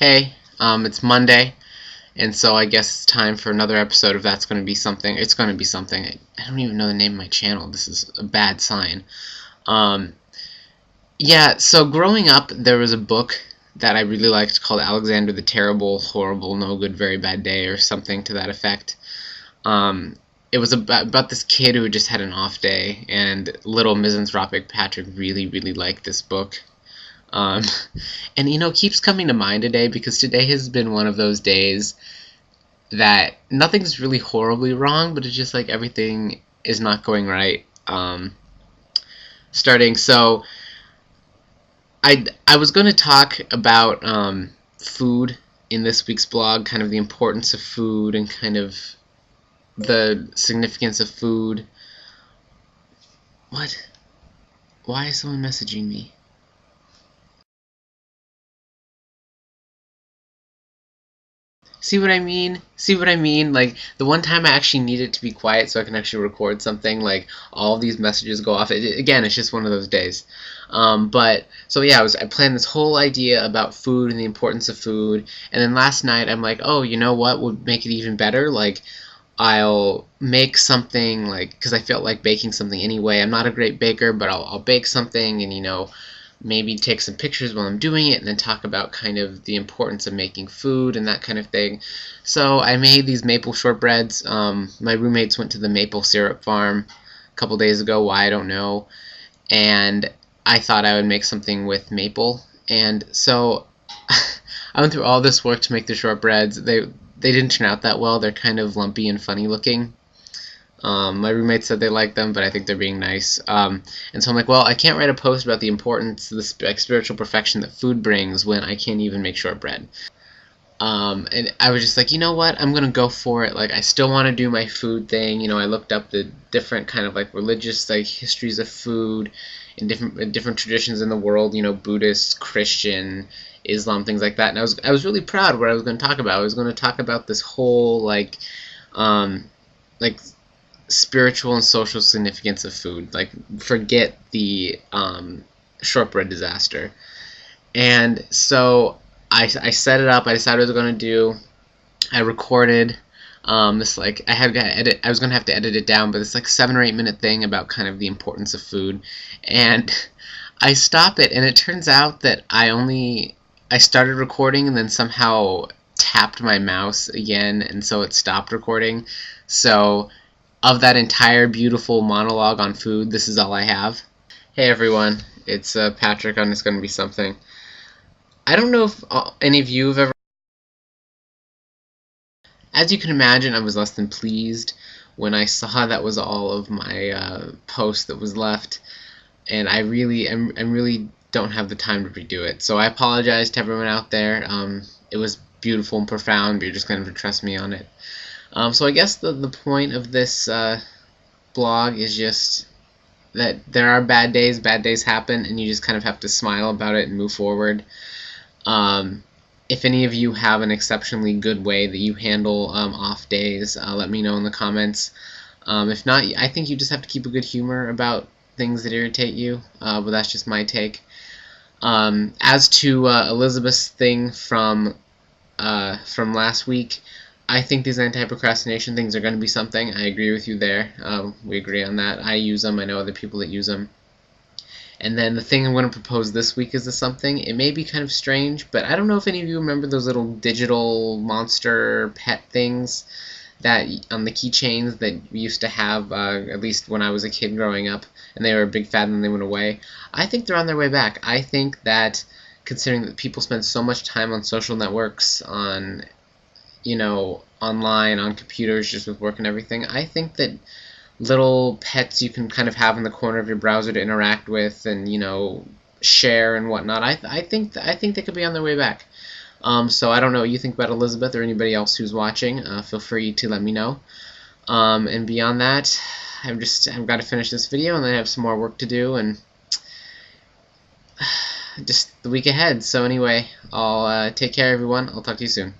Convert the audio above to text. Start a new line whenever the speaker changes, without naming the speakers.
Hey, it's Monday, and so I guess it's time for another episode of That's Gonna Be Something. It's gonna be something. I don't even know the name of my channel. This is a bad sign. Um, yeah, so growing up, there was a book that I really liked called Alexander the Terrible, Horrible, No Good, Very Bad Day, or something to that effect. Um, it was about this kid who just had an off day, and little misanthropic Patrick really, really liked this book. Um, and keeps coming to mind today because today has been one of those days that nothing's really horribly wrong, but it's just like everything is not going right. Starting, so I was going to talk about food in this week's blog, kind of the importance of food and kind of the significance of food. What? Why is someone messaging me? See what I mean? See what I mean? Like, the one time I actually need it to be quiet so I can actually record something, like, all of these messages go off. Again, it's just one of those days. But, so yeah, I planned this whole idea about food and the importance of food, and then last night I'm like, oh, you know what would make it even better? Like, I'll make something, like, because I felt like baking something anyway. I'm not a great baker, but I'll bake something and, maybe take some pictures while I'm doing it and then talk about kind of the importance of making food and that kind of thing. So I made these maple shortbreads. My roommates went to the maple syrup farm a couple days ago. Why, I don't know. And I thought I would make something with maple. And so I went through all this work to make the shortbreads. They didn't turn out that well. They're kind of lumpy and funny looking. My roommates said they liked them, but I think they're being nice. And so I'm like, well, I can't write a post about the importance, the spiritual perfection that food brings when I can't even make shortbread. And I was just like, you know what? I'm gonna go for it. Like, I still want to do my food thing. I looked up the different kind of like religious like histories of food in different traditions in the world. Buddhist, Christian, Islam, things like that. And I was really proud of what I was going to talk about. I was going to talk about this whole like spiritual and social significance of food. Like, forget the shortbread disaster. And so I set it up. I decided what I was going to do. I recorded this, like, I was going to have to edit it down, but it's like 7 or 8 minute thing about kind of the importance of food. And I stop it, and it turns out that I started recording and then somehow tapped my mouse again, and so it stopped recording. So of that entire beautiful monologue on food, this is all I have. Hey everyone, it's Patrick on It's Gonna Be Something. I don't know if any of you have ever... As you can imagine, I was less than pleased when I saw that was all of my post that was left, and I really don't have the time to redo it. So I apologize to everyone out there. It was beautiful and profound, but you're just going to have to trust me on it. So I guess the point of this blog is just that there are bad days happen, and you just kind of have to smile about it and move forward. If any of you have an exceptionally good way that you handle off days, let me know in the comments. If not, I think you just have to keep a good humor about things that irritate you, but that's just my take. As to Elizabeth's thing from last week, I think these anti-procrastination things are going to be something. I agree with you there. We agree on that. I use them. I know other people that use them. And then the thing I'm going to propose this week is something. It may be kind of strange, but I don't know if any of you remember those little digital monster pet things that on the keychains that we used to have, at least when I was a kid growing up, and they were a big fad and then they went away. I think they're on their way back. I think that, considering that people spend so much time on social networks, on online, on computers, just with work and everything, I think that little pets you can kind of have in the corner of your browser to interact with and, share and whatnot, I think they could be on their way back. So I don't know what you think about Elizabeth or anybody else who's watching. Feel free to let me know. And beyond that, I've got to finish this video, and then I have some more work to do, and just the week ahead. So anyway, I'll take care, everyone. I'll talk to you soon.